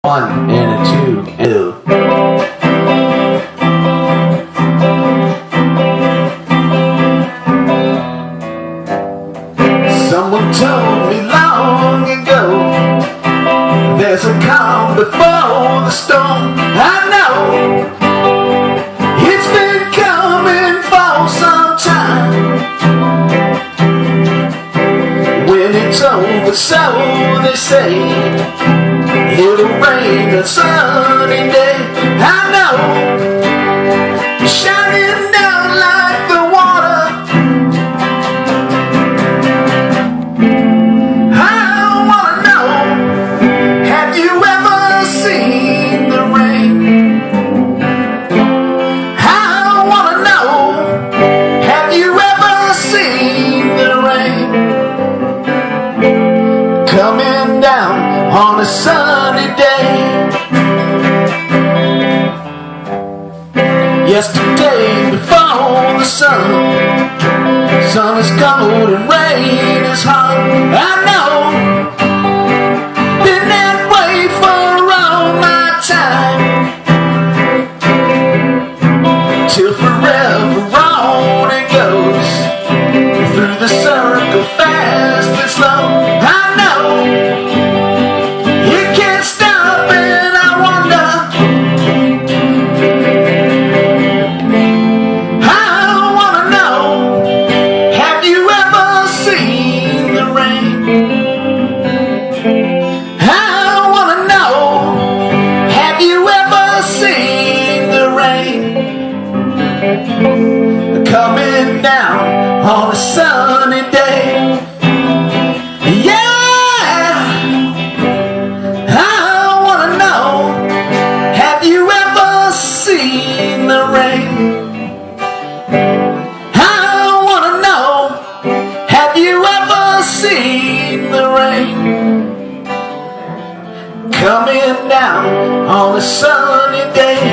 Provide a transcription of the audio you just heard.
1 and a 2 and a 2. Someone told me long ago there's a calm before the storm. I know it's been coming for some time. When it's over, so they say, it'll rain a sunny day. I know, shining down like the water. I wanna know, have you ever seen the rain? I wanna know, have you ever seen the rain? Coming down on a sunny day. Yesterday before the sun is cold and rain is hot. I know, been that way for all my time, till forever on it goes, through the circle fast and slow. I know, it can't stop and I wonder, coming down on a sunny day. Yeah, I wanna know, have you ever seen the rain? I wanna know, have you ever seen the rain? Coming down on a sunny day.